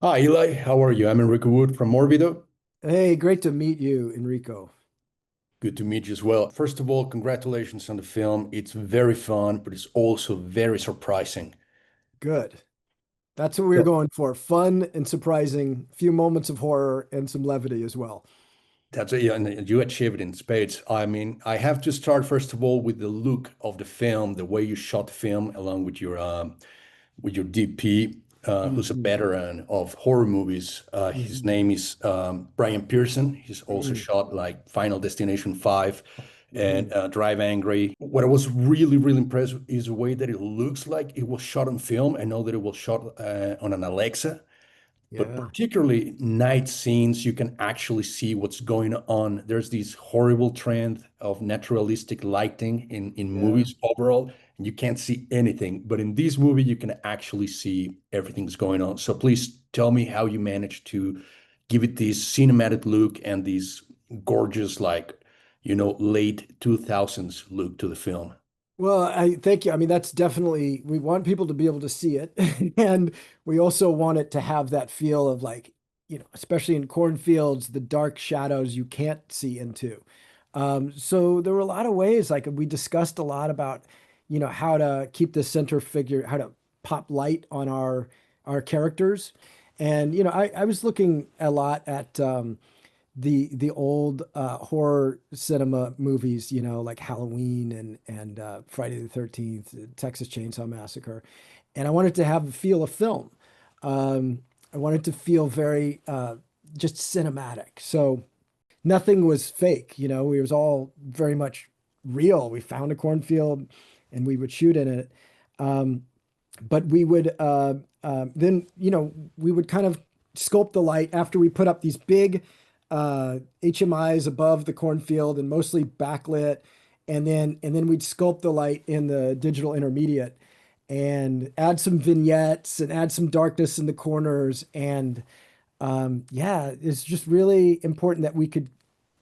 Hi, Eli. How are you? I'm Enrico Wood from Morbido. Hey, great to meet you, Enrico. Good to meet you as well. First of all, congratulations on the film. It's very fun, but it's also very surprising. Good. That's what we were Yeah. going for. Fun and surprising, few moments of horror and some levity as well. That's it. Yeah, and you achieved it in spades. I mean, I have to start first of all with the look of the film, the way you shot the film, along with your DP, who's a Mhm. veteran of horror movies. His Mhm. name is Brian Pearson. He's also Mhm. shot like Final Destination 5 and Mhm. Drive Angry. What I was really, really impressed with is the way that it looks like it was shot on film. I know that it was shot on an Alexa, but Yeah. particularly night scenes, you can actually see what's going on. There's this horrible trend of naturalistic lighting in Yeah. movies overall, and you can't see anything. But in this movie, you can actually see everything that's going on. So please tell me how you managed to give it this cinematic look and this gorgeous, late 2000s look to the film. Well, I thank you. I mean, that's definitely, we want people to be able to see it. And we also want it to have that feel of like, especially in cornfields, the dark shadows you can't see into. So there were a lot of ways, like we discussed a lot about, how to keep the center figure, how to pop light on our characters. And, I was looking a lot at the old horror cinema movies, like Halloween and Friday the 13th, Texas Chainsaw Massacre, and I wanted to have the feel of film. Um, I wanted to feel very just cinematic. So nothing was fake, it was all very much real. We found a cornfield and we would shoot in it. Um, but we would then we would kind of sculpt the light after we put up these big HMIs above the cornfield and mostly backlit, and then we'd sculpt the light in the digital intermediate and add some vignettes and add some darkness in the corners. And yeah, it's just really important that we could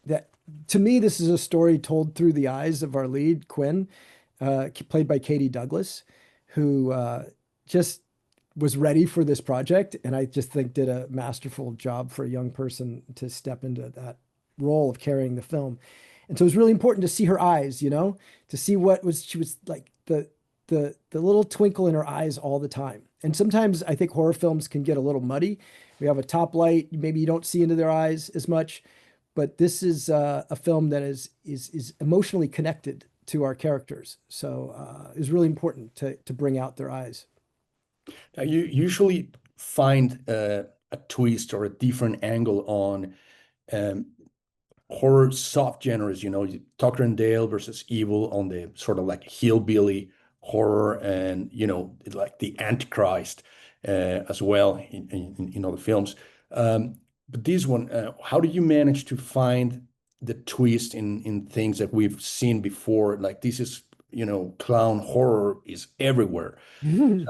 that to me this is a story told through the eyes of our lead Quinn, played by Katie Douglas, who just was ready for this project, and I just think did a masterful job for a young person to step into that role of carrying the film. And so it was really important to see her eyes, to see what was she was like the little twinkle in her eyes all the time. And sometimes I think horror films can get a little muddy. We have a top light, maybe you don't see into their eyes as much, but this is a film that is emotionally connected to our characters. So it's really important to bring out their eyes. Now, you usually find a twist or a different angle on um, horror soft genres, Tucker and Dale versus Evil on the sort of like hillbilly horror and, like the Antichrist as well in other films. But this one, how do you manage to find the twist in things that we've seen before? Like this is, clown horror is everywhere. In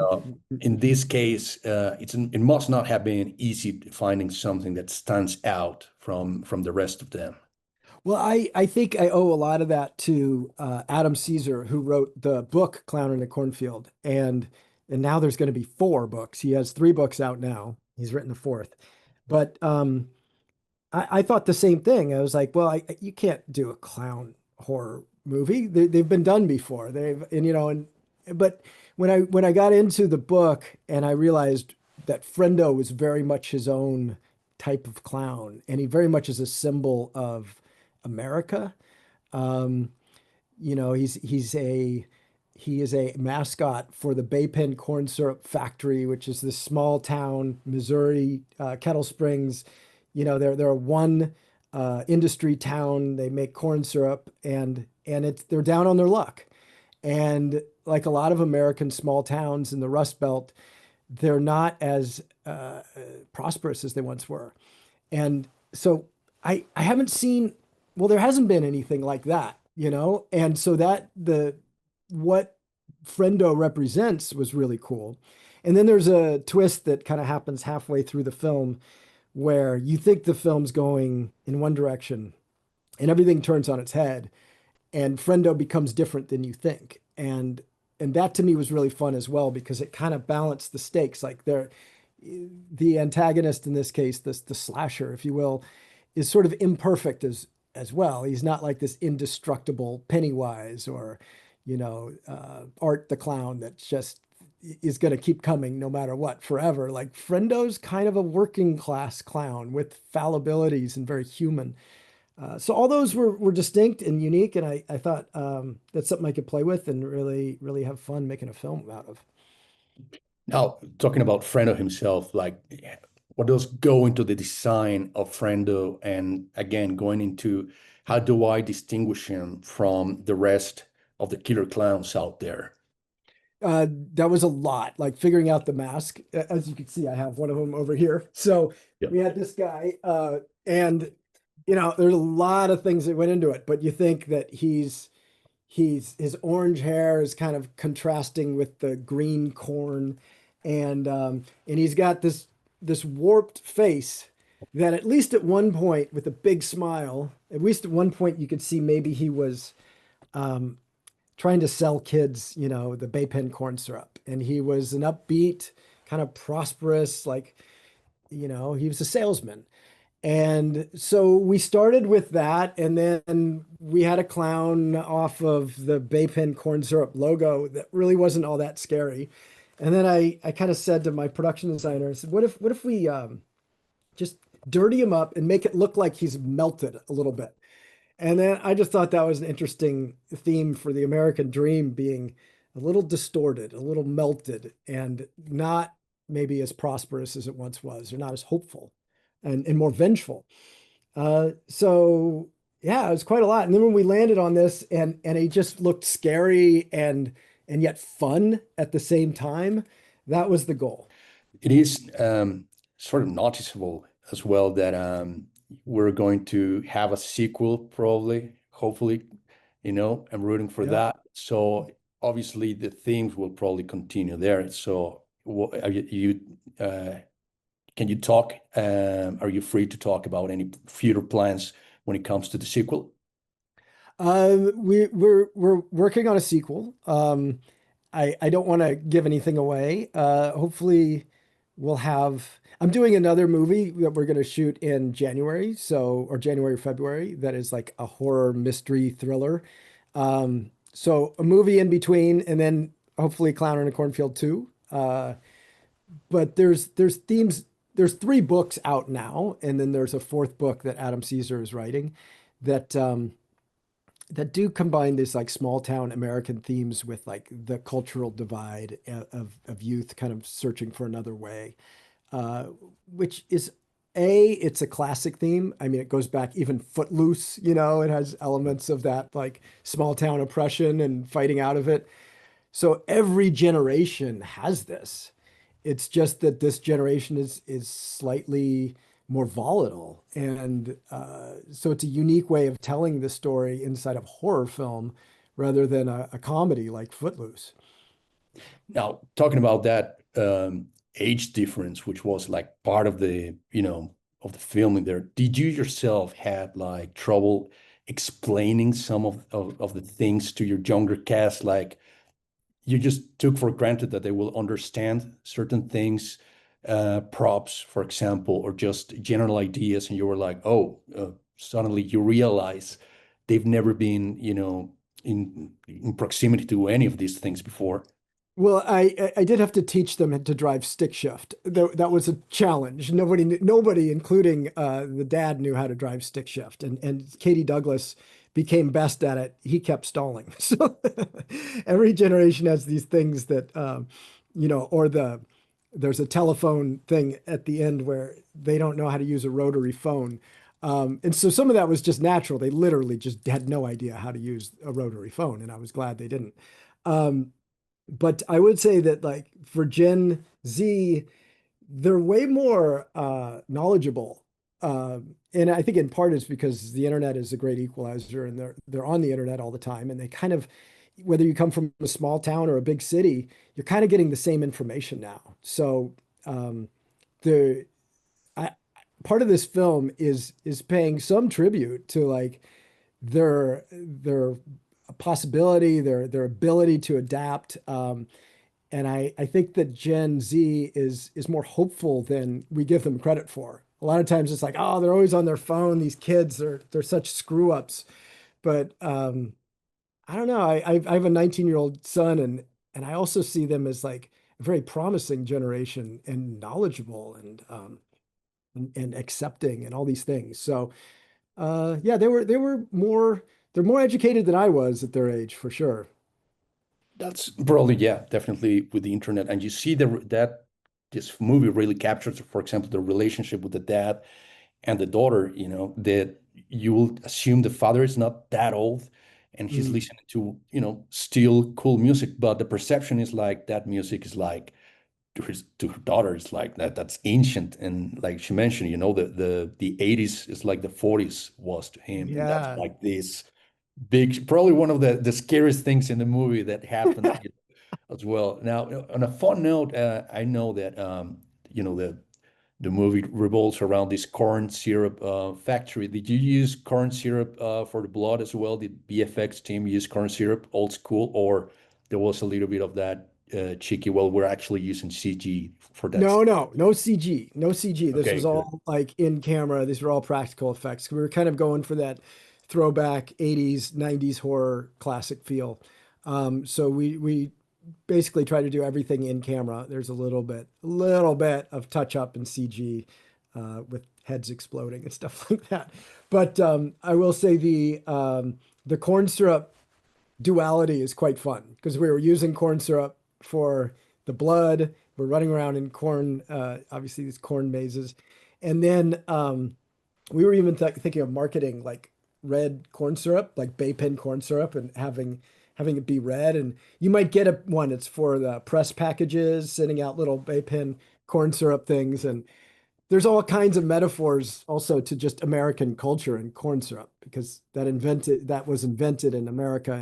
this case, it must not have been easy finding something that stands out from the rest of them. Well, I think I owe a lot of that to Adam Caesar, who wrote the book Clown in the Cornfield, and now there's going to be four books. He has three books out now. He's written the fourth, but I thought the same thing. I was like, well, you can't do a clown horror movie. They've been done before. They've and but when I got into the book and I realized that Frendo was very much his own type of clown, and he very much is a symbol of America. Um, he is a mascot for the Bay Pen Corn Syrup Factory, which is this small town, Missouri, Kettle Springs. They're one industry town. They make corn syrup, and they're down on their luck. And like a lot of American small towns in the Rust Belt, they're not as prosperous as they once were. And so I haven't seen, well, there hasn't been anything like that, And so that the what Frendo represents was really cool. And then there's a twist that kind of happens halfway through the film where you think the film's going in one direction and everything turns on its head and Frendo becomes different than you think. And that to me was really fun as well because it kind of balanced the stakes. Like the antagonist in this case, the slasher, if you will, is sort of imperfect as well. He's not like this indestructible Pennywise or, Art the clown that just is going to keep coming no matter what forever. Like Frendo's kind of a working class clown with fallibilities and very human. So all those were distinct and unique, and I thought that's something I could play with and really really have fun making a film out of. Now, talking about Frendo himself, like what does go into the design of Frendo, and again, going into how do I distinguish him from the rest of the killer clowns out there? That was a lot, like figuring out the mask. As you can see, I have one of them over here. So Yeah. we had this guy, and there's a lot of things that went into it, but you think that he's his orange hair is kind of contrasting with the green corn, and he's got this warped face that at least at one point with a big smile, at least at one point you could see maybe he was um, trying to sell kids, the Bay Pen corn syrup, and he was an upbeat, kind of prosperous, like he was a salesman. And so we started with that, and then we had a clown off of the Bay Pen corn syrup logo that really wasn't all that scary. And then I kind of said to my production designer, I said, what if we just dirty him up and make it look like he's melted a little bit? And then I just thought that was an interesting theme for the American dream being a little distorted, a little melted, and not maybe as prosperous as it once was, or not as hopeful and more vengeful. So yeah, it was quite a lot. And then when we landed on this and it just looked scary and yet fun at the same time, that was the goal. It is sort of noticeable as well that we're going to have a sequel, probably, hopefully, I'm rooting for Yep. that. So obviously the themes will probably continue there. So are can you talk? Are you free to talk about any future plans when it comes to the sequel? We're working on a sequel. I don't want to give anything away. Hopefully we'll have, I'm doing another movie that we're going to shoot in January, or January, February, that is like a horror mystery thriller. So a movie in between, and then hopefully Clown in a Cornfield too. But there's three books out now, and then there's a fourth book that Adam Caesar is writing that that do combine this like small town American themes with like the cultural divide of youth kind of searching for another way, uh, which is it's a classic theme. I mean, it goes back even Footloose, it has elements of that like small town oppression and fighting out of it. So every generation has this. It's just that this generation is slightly more volatile, and so it's a unique way of telling the story inside of horror film rather than a comedy like Footloose. Now, talking about that age difference, which was like part of of the filming there, did you yourself had like trouble explaining some of the things to your younger cast? Like you just took for granted that they will understand certain things, props, for example, or just general ideas, and you were like, oh, suddenly you realize they've never been, in proximity to any of these things before. Well, I did have to teach them to drive stick shift. That was a challenge. Nobody, including the dad, knew how to drive stick shift, and Katie Douglas became best at it. He kept stalling. So every generation has these things that or there's a telephone thing at the end where they don't know how to use a rotary phone. And so some of that was just natural. They literally just had no idea how to use a rotary phone, and I was glad they didn't. Um, but I would say that like for Gen Z, they're way more knowledgeable. And I think in part it's because the internet is a great equalizer and they're on the internet all the time, and they kind of, whether you come from a small town or a big city, you're kind of getting the same information now. So the I, part of this film is paying some tribute to like their possibility, their ability to adapt. And I think that Gen Z is more hopeful than we give them credit for. A lot of times it's like, oh, they're always on their phone. These kids, they're such screw ups. But I don't know. I have a 19-year-old son, and I also see them as like a very promising generation and knowledgeable and accepting and all these things. So yeah, they're more educated than I was at their age for sure. That's probably, yeah, definitely with the internet. And you see that this movie really captures, for example, the relationship with the dad and the daughter, that you will assume the father is not that old and he's Mm. listening to, still cool music, but the perception is like that music is like to her daughter is like that's ancient. And like she mentioned, the 80s is like the 40s was to him. And that's Yeah. like this big, probably one of the scariest things in the movie that happened as well. Now, on a fun note, I know that the movie revolves around this corn syrup factory. Did you use corn syrup for the blood as well? Did VFX team use corn syrup, old school, or there was a little bit of that cheeky? Well, we're actually using CG for that. No CG, no CG. This Okay, was good. all like in camera. These were all practical effects. We were kind of going for that throwback 80s, 90s horror classic feel. So we basically try to do everything in camera. There's a little bit of touch up in CG with heads exploding and stuff like that. But I will say the corn syrup duality is quite fun because we were using corn syrup for the blood. We're running around in corn, obviously these corn mazes. And then we were even thinking of marketing like red corn syrup, like Bay Pin corn syrup, and having it be red. And you might get one. It's for the press packages, sending out little Bay Pin corn syrup things. And there's all kinds of metaphors also to just American culture and corn syrup because that was invented in America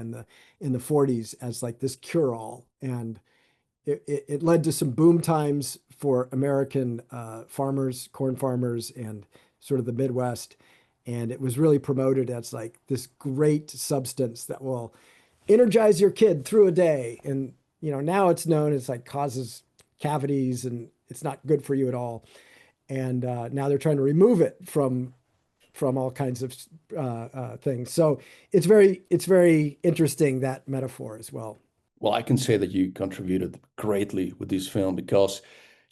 in the 40s as like this cure-all. And it led to some boom times for American farmers, corn farmers, and sort of the Midwest. And it was really promoted as like this great substance that will energize your kid through a day. And now it's known as like causes cavities and it's not good for you at all. And now they're trying to remove it from all kinds of things. So it's very interesting that metaphor as well. Well, I can say that you contributed greatly with this film because,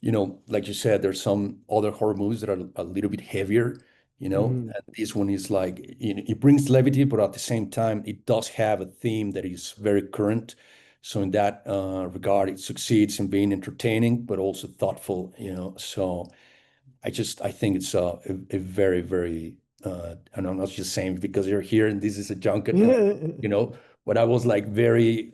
like you said, there's some other horror movies that are a little bit heavier, Mhm. and this one is like, it brings levity, but at the same time, it does have a theme that is very current. So in that regard, it succeeds in being entertaining, but also thoughtful. So I think it's a very, very, and I'm not just saying because you're here and this is a junket, but I was like very,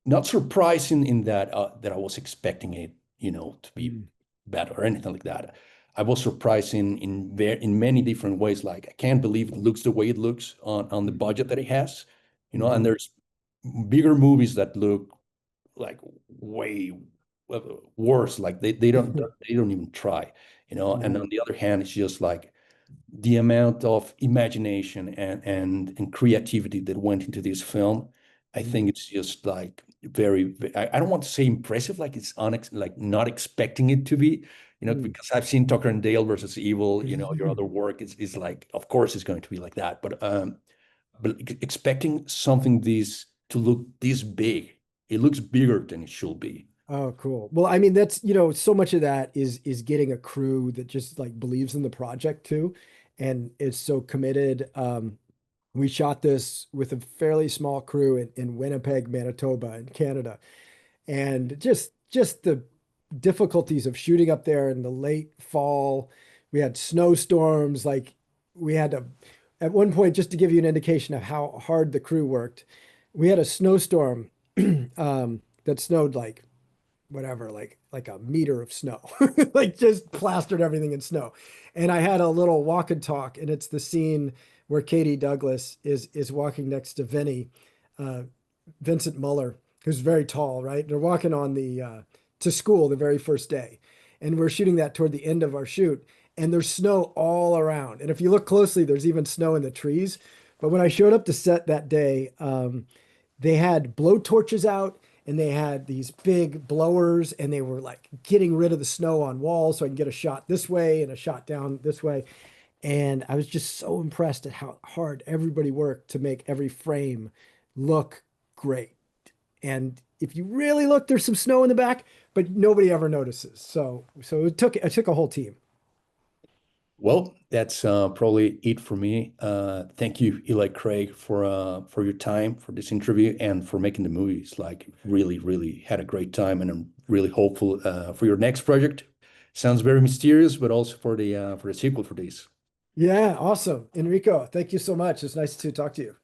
not surprising in that I was expecting it, to be Mm, bad or anything like that. I was surprised in many different ways. Like I can't believe it looks the way it looks on the mhm, budget that it has, and mhm, there's bigger movies that look like way worse. Like they don't even try. And mhm, on the other hand, it's just like the amount of imagination and creativity that went into this film. I think mhm, it's just like I don't want to say impressive, like it's like not expecting it to be, mm. because I've seen Tucker and Dale versus Evil, your other work is like, of course it's going to be like that. But expecting something this to look this big, it looks bigger than it should be. Oh, cool. Well, I mean, that's, so much of that is getting a crew that just like believes in the project too and is so committed. We shot this with a fairly small crew in Winnipeg, Manitoba, in Canada. And just the difficulties of shooting up there in the late fall. We had snowstorms, like we had to at one point, just to give you an indication of how hard the crew worked, we had a snowstorm that snowed like whatever, like a meter of snow, like just plastered everything in snow. And I had a little walk and talk, and it's the scene where Katie Douglas is walking next to uh, Vincent Muller, who's very tall, right? They're walking on the to school the very first day, and we're shooting that toward the end of our shoot, and there's snow all around. And if you look closely, there's even snow in the trees. But when I showed up to set that day, they had blow torches out and they had these big blowers and they were like getting rid of the snow on walls so I can get a shot this way and a shot down this way. And I was just so impressed at how hard everybody worked to make every frame look great. And if you really look, there's some snow in the back, but nobody ever notices. So it took a whole team. Well, that's probably it for me. Thank you, Eli Craig, for your time for this interview and for making the movies. Like, really, really had a great time, and I'm really hopeful for your next project. Sounds very mysterious, but also for the sequel for this. Yeah, awesome. Enrico, thank you so much. It's nice to talk to you.